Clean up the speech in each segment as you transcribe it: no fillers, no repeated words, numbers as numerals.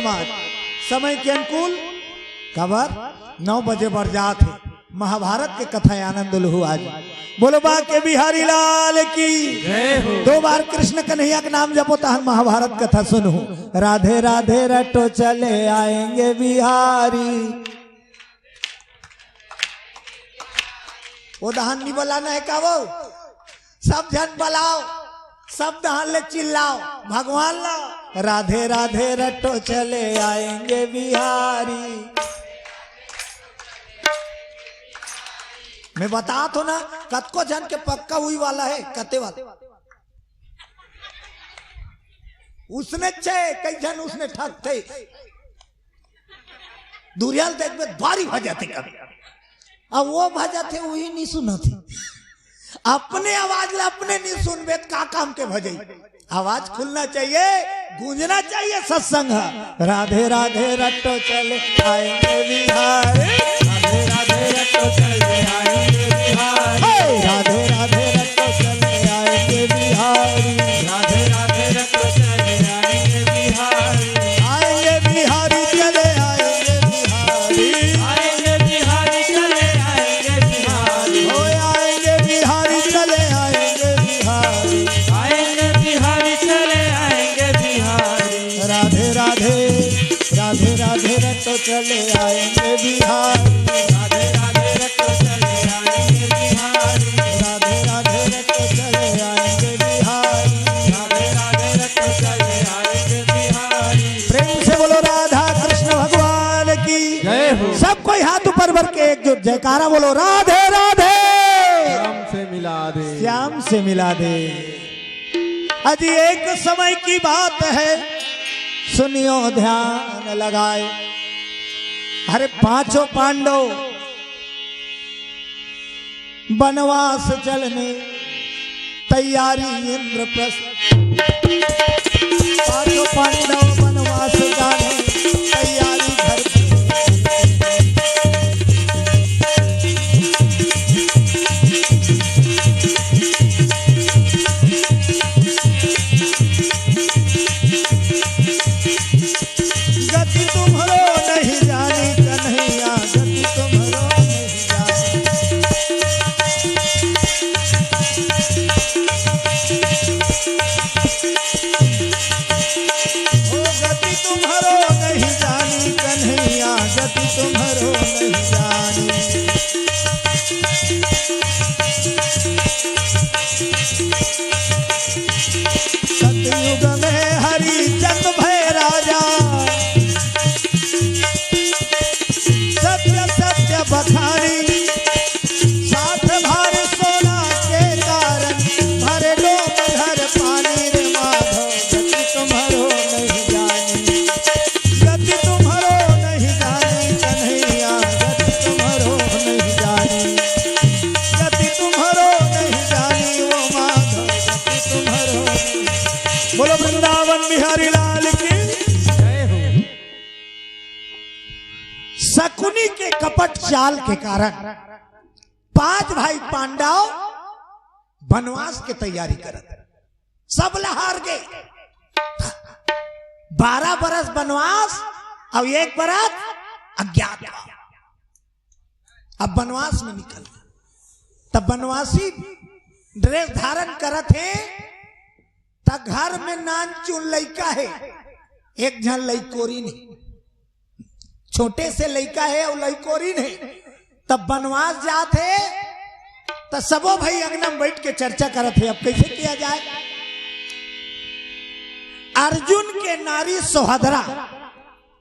समाज समय के अनुकूल खबर 9 बजे बरजात है। महाभारत के कथा आनंद लहू आज बोलो बाके बिहारी लाल की जय हो। 2 बार कृष्ण कन्हैया का नाम जपो तहन महाभारत कथा सुनो। राधे राधे रटो चले आएंगे बिहारी। वो दहन नहीं बोलाना है का वो सब जन बुलाओ सब दहन ले चिल्लाओ भगवान ला राधे राधे रटो चले आएंगे बिहारी। मैं बता तो ना कतको जन के पक्का हुई वाला है कते वाला उसने छे कई जन उसने ठग थे दूरियाल देख में भारी भजा थे कभी अब वो भजा थे वही नहीं सुना थे अपने आवाज ला अपने नहीं सुनबे का काम के भजे आवाज खुलना चाहिए गूंजना चाहिए सत्संग। राधे राधे रटो चले आएंगे बिहारी। राधे राधे रटो चले आएंगे बिहारी। राधे राधे रटो चले आएंगे बिहारी। राधे राधे रटो चले आएंगे बिहारी। आएंगे बिहारी चले आएंगे बिहारी। आएंगे बिहारी चले आएंगे बिहारी। हो आएंगे बिहारी चले आएंगे बिहारी। आएंगे बिहारी चले आएंगे बिहारी। राधे राधे राधे राधे रटो चले आएंगे बिहारी। राधे राधे रटो चले आएंगे बिहारी। राधे राधे रटो चले आएंगे बिहारी। राधे राधे रटो चले आएंगे बिहारी। प्रेम से बोलो राधा कृष्ण भगवान की जय हो। सब कोई हाथ ऊपर भर के एकजुट जयकारा बोलो राधे राधे। श्याम से मिला दे। श्याम से मिला दे। अजी एक समय की बात है सुनियो ध्यान लगाए। अरे 5 पांडव वनवास चलने तैयारी इंद्रप्रस्थ। 5 पांडव वनवास जाने तैयारी घर गति तुम्हारो नहीं जानी कन्हैया गति तुम्हारो नहीं जानी। ओ गति तुम्हारो नहीं जानी कन्हैया गति तुम्हारो नहीं जानी। सतयुग में हरिचंद भय राजा सत्य सत्य बखारी। साथ भार सोना के कारण भरे लोग घर पानी रे माधव गति तुम्हारो नहीं जानी। गति तुम्हारो नहीं जानी कन्हैया गति तुम्हारो नहीं जानी। गति तुम्हारो नहीं जानी वो माधव गति तुम्हारो नहीं। बोलो वृंदावन बिहारी लाल की जय हो। शकुनी के कपट चाल के कारण 5 भाई पांडव वनवास की तैयारी करत सब लहार गए। 12 बरस वनवास और 1 बरस अज्ञात। अब वनवास में निकल तब वनवासी ड्रेस धारण करत है तब घर में नान चुन लइका है। एक जन लइकोरी नहीं छोटे से लइका है और लइकोरी नहीं तब वनवास जाते तो सबो भाई अंगना में बैठ के चर्चा करत है अब कैसे किया जाए। अर्जुन के नारी सोहदरा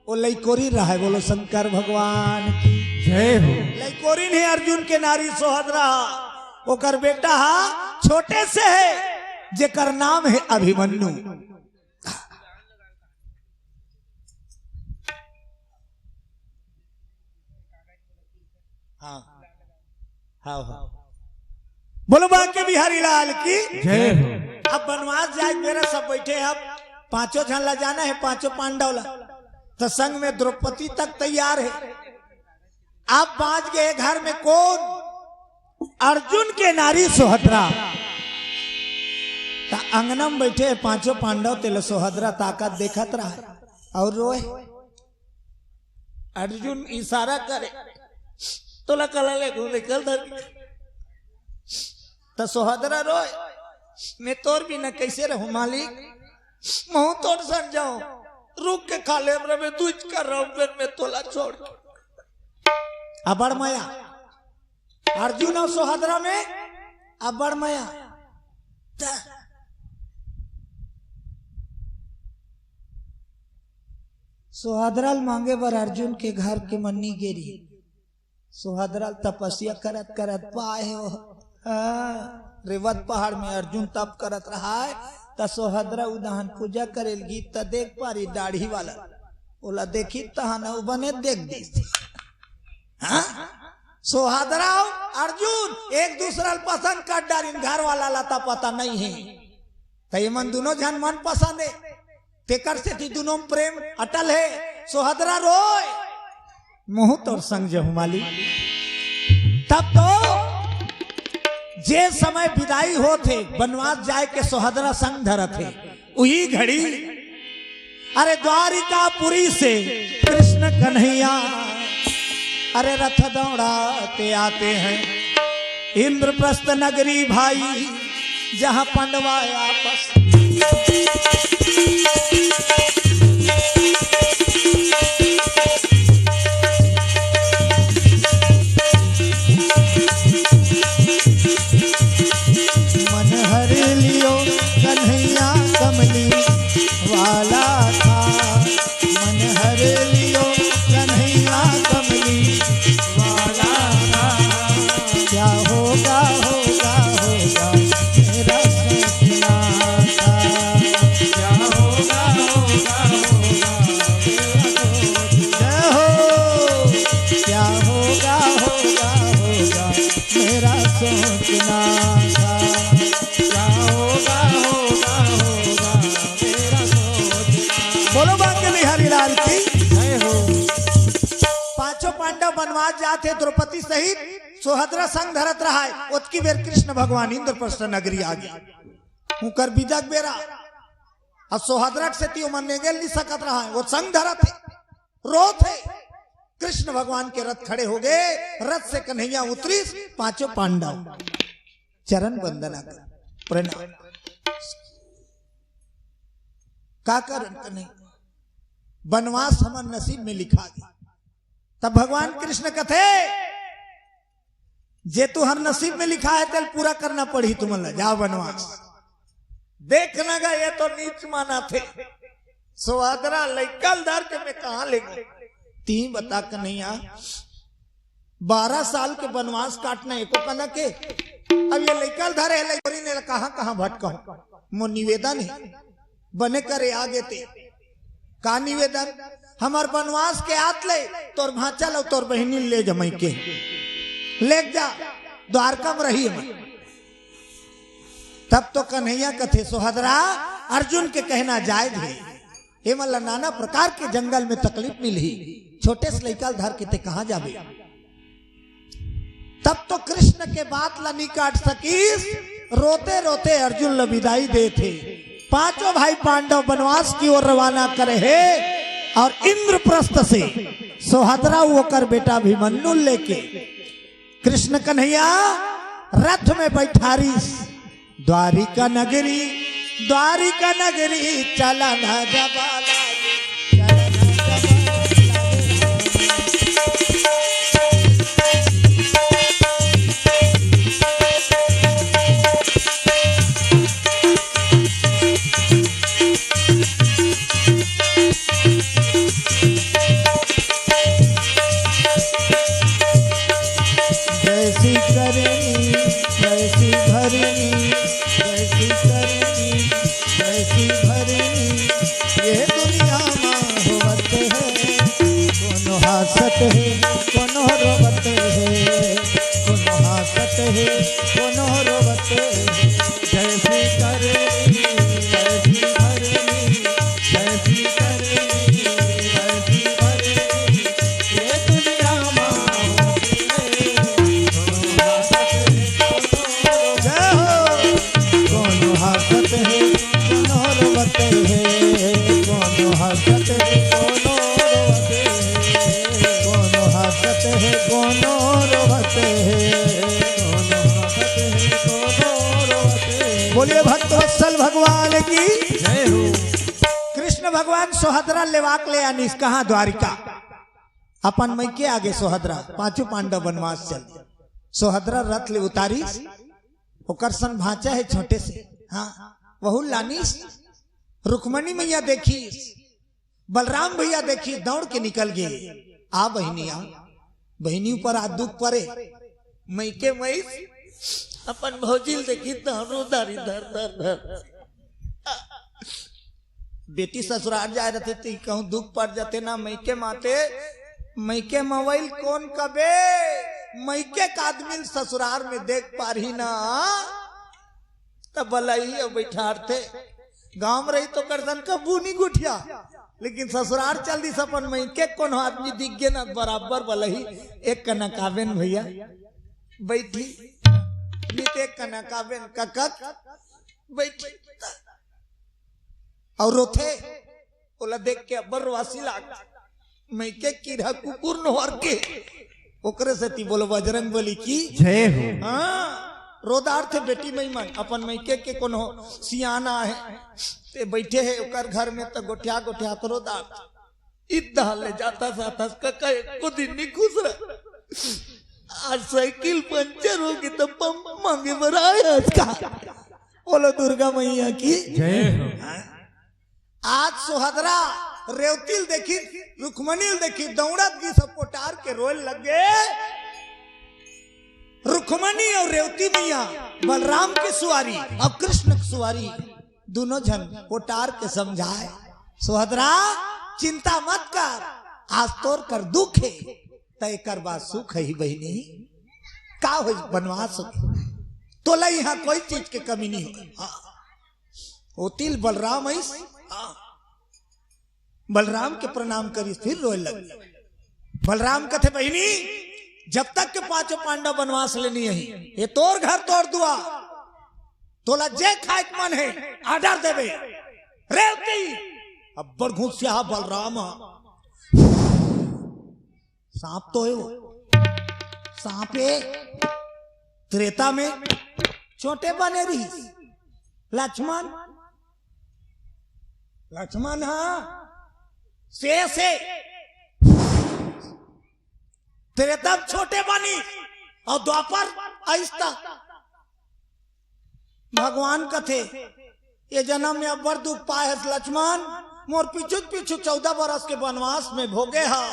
वो लइकोरी रहा है। बोलो शंकर भगवान की जय हो। लइकोरी नहीं अर्जुन के नारी सोहदरा ओकर बेटा हा छोटे से है जेकर नाम है अभिमन्यु। हाँ हाँ हाँ बोलो बाके बिहारी लाल की जय हो। अब वनवास जाए मेरा सब बैठे अब 5 जन ला जाना है 5 पांडव ला तो संग में द्रौपदी तक तैयार है। अब 5 गए घर में कौन अर्जुन के नारी सोहदरा अंगना में बैठे 5 पांडव तेल सोहदरा ताकत देखत रहा और रोए। अर्जुन इशारा करे तोला कला ले निकल धर तो सोहदरा रोए, मैं तोर भी न कैसे रहूं मालिक, मुंह तोड़ सक जाऊं, रुक के खा ले मैं तुझ कर रहा हूं, फिर मैं तोला छोड़। अबड़ माया अर्जुन और सोहदरा में अबड़ माया। सोहदराल मांगे बर अर्जुन के घर के मन्नी गेरी। सोहदराल तपस्या करत करत पाए हो रेवत पहाड़ में अर्जुन तप करत रहा है। त सोहदरा उदाहन पूजा करेल गीत त देख पारी दाढ़ी वाला ओला देखी तहाना बने देख दी। हाँ सोहदरा अर्जुन एक दूसरा पसंद कर डारिन, घर वाला लाता पता नहीं है तो मन दोनों जन मन पसंद है तेकर से थी दोनों प्रेम अटल है। सोहदरा रोए मुंह तोर संग जहु माली। तब तो जे समय विदाई होते बनवास जाए के सोहदरा संग धरत है वही घड़ी अरे द्वारिकापुरी से कृष्ण कन्हैया अरे रथ दौड़ाते आते हैं इंद्रप्रस्थ नगरी भाई जहां पांडवा आपस। मन हर लियो कन्हैया कमली वाला था, मन हर लियो कन्हैया कमली वाला था। क्या होगा होगा होगा मेरा सपना था, क्या होगा होगा होगा मेरा हो, क्या होगा होगा होगा मेरा सोचना था, क्या होगा होगा होगा मेरा सोचना। बोलो बांके हरिलाल की जय हो। पांचों पांडव वनवास जाते द्रौपदी सहित सोहदरा संग धरत रहा है। उतकी बेर कृष्ण भगवान इंद्रप्रस्थ नगरी आ गया उकर बिजक बेरा और सोहदरा से तियो मन नेगल नहीं सकत रहा है वो संग धरत है रोत है। कृष्ण भगवान के रथ खड़े हो गए, रथ से कन्हैया उतरी, पांचों पांडव चरण वंदना कर प्रणाम। का कारण नहीं वनवास हमार नसीब में लिखा गया। तब भगवान कृष्ण कथे जे तू हर नसीब में लिखा है तेल पूरा करना पड़ी तुम्हें जाओ वनवास। देखना गा ये तो नीच माना थे सोहदरा लैकल धर के मैं कहा ले गए तीन बता कन्हैया 12 साल के वनवास काटना एको कना के अब ये लैकल धर है लैकरी ने कहां कहां भटका मो निवेदन है बने करे आगे ते का निवेदन हमार वनवास के हाथ ले तोर भांचा लो तोर बहनी ले जमई के ले जा द्वारका में रही है। तब तो कन्हैया कथे सोहदरा अर्जुन के कहना जायज है हे मल्ला नाना प्रकार के जंगल में तकलीफ मिली छोटे से लैकल धर के ते कहां जाबे। तब तो कृष्ण के बात ला नहीं काट सकीस रोते रोते अर्जुन ला विदाई दे थे। पांचों भाई पांडव वनवास की ओर रवाना करे है और इंद्रप्रस्थ से सोहदरा होकर बेटा अभिमन्यु लेके कृष्ण कन्हैया रथ में बैठारी द्वारिका नगरी चला ना जबाला जैसी करनी वैसी भरनी जैसी करनी वैसी भरनी ये दुनिया की जय हो। कृष्ण भगवान सोहदरा लेवाक ले आनीस कहा द्वारिका अपन मई के आगे सोहदरा पांचों पांडव वनवास चल सोहदरा रथ ले उतारी ओकर सन भाचा है छोटे से हाँ वहु लानीस रुक्मणी मैया देखी बलराम भैया देखी दौड़ के निकल गए आ बहिनी ऊपर आ दुख पड़े मई के मई अपन भौजील देखी दारी धर धर धर बेटी ससुराल जाए रहते तो कहूँ दुख पड़ जाते ना मई के माते मई के मोबाइल कौन कबे मई के आदमी ससुराल में देख पा रही ना तब बलाई अब बैठाते गांव में रही तो करसन कबू नहीं गुठिया लेकिन ससुराल चल दी सपन मई के कौन आदमी दिख गए ना बराबर बलही एक कनकाबेन भैया बैठी एक कनकाबेन ककक बैठी और रोथे ओला देख के अब्बर वासी लाग मैं के कीड़ा कुकुर नोहर के ओकरे से ती बोलो बजरंग बली की जय हो। हाँ रोदार थे बेटी मई मन अपन मई के कोनो सियाना है ते बैठे है ओकर घर में तो गोठिया गोठिया तो रोदार इतना ले जाता साथा कका एको दिन नहीं खुश रहा आज साइकिल पंचर होगी तो पंप मांगे बराया इसका बोलो दुर्गा मैया की जय हो। आज सोहदरा रेवतिल देखी रुक्मणील देखी दौड़त की सब पोटार के रोल लगे रुक्मणी और रेवती मैया बलराम की सुवारी और कृष्ण की सुवारी दोनों जन पोटार के समझाए सोहदरा चिंता मत कर आज तोर कर दुख है तय कर बात सुख है ही बहनी का हो बनवास तो ला यहाँ कोई चीज की कमी नहीं हो होतिल बलराम है बलराम के प्रणाम करी फिर रोए लगे बलराम कथे बहिनी जब तक के पांचों पांडव वनवास लेनी है ये तोर घर तोड़ दुआ तोला जे खाए मन है आर्डर देवे रेवती अब्बर घुसिया बलराम सांप तो है वो सांप है त्रेता में छोटे बने रही लक्ष्मण लक्ष्मण हाँ से तेरे तब छोटे बनी और द्वापर आहिस्ता भगवान कथे ये जन्म में अब्बर दुख पाए लक्ष्मण मोर पीछू पीछू 14 बरस के वनवास में भोगे हा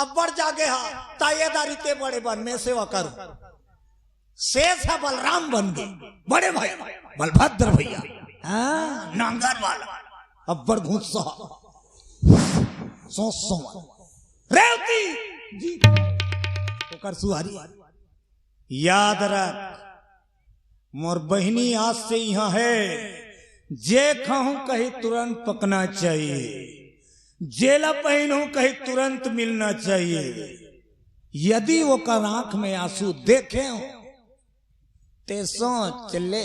अब्बर जागे हा तायेदारी ते बड़े बन में सेवा करो शेष है बलराम बन गए बड़े भाई बलभद्र भैया नांगर वाला अब्बर घूस सो रेवती जी ओकर सुहारी याद रख मोर बहिनी आज से यहाँ है जे कहूं कहीं तुरंत पकना चाहिए जेला पहनूं कहीं तुरंत मिलना चाहिए यदि वो कर आंख में आंसू देखे हो ते सोच ले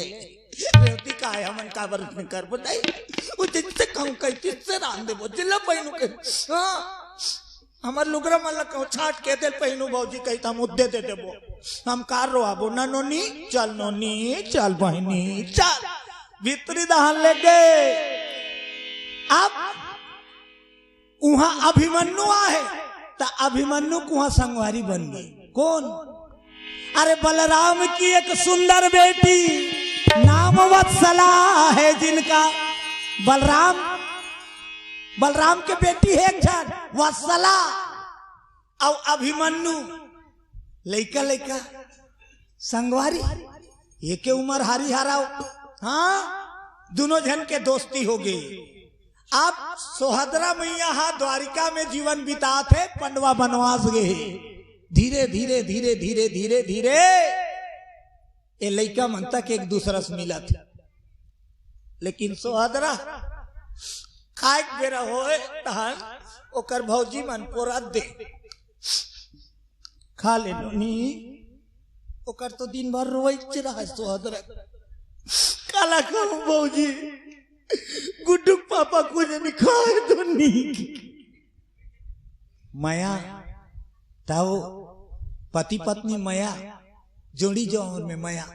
रेवती का है हमन का बरस में कर बताई वो जिससे कहूं कहीं जिससे रान दे वो जिला पहनू के हाँ हमार लुगरा मल्ला कहूं छाट के दे पहनू भौजी कही था मुद्दे दे देबो हम कार रो आबो ना नोनी चल बहनी चल भीतरी दहन ले गए अब वहां अभिमन्यु है तो अभिमन्यु को वहां संगवारी बन गई कौन अरे बलराम की एक सुंदर बेटी नाम वत्सला है जिनका बलराम के बेटी है एक जन वत्सला और अभिमन्यु लइका संगवारी ये के उम्र हारी हारा हाँ दोनों जन के दोस्ती हो गई अब सोहदरा मैया हाँ द्वारिका में जीवन बिताते पंडवा वनवास गए धीरे धीरे धीरे धीरे धीरे धीरे ये लइका मन तक एक दूसरा से मिला था लेकिन सोहदरा खाए बेरा होए तहन ओकर भौजी मन पोरा दे खा ले नी ओकर तो दिन भर रोइच रहा सोहदरा काला कहूं भौजी गुड्डू पापा को जब खाए तो नहीं माया ताओ पति पत्नी माया जोड़ी जो में माया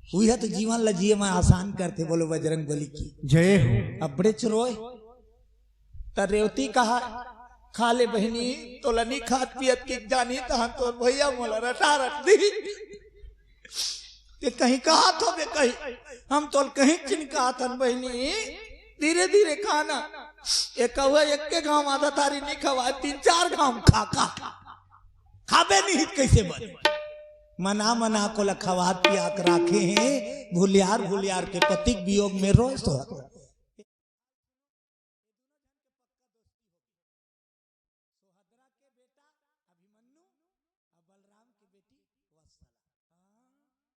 वही तो जीवन लजिए में आसान करते, बोलो बजरंग बली की जय हो। अब बड़े रोए त रेवती कहा खा ले बहनी तो लनी खात पियत की जानी तहां तो भैया मोला रटा रट दी ते कहीं कहा तो बे कहीं हम तो कहीं चिनका थन बहनी धीरे धीरे खाना एक हुआ एक के गांव आधा तारी नहीं खवा 3-4 गांव खा खाबे नहीं कैसे बन मना मना को लखवात पिया कर राखे हैं भूलियार के पतिक वियोग में रोए सो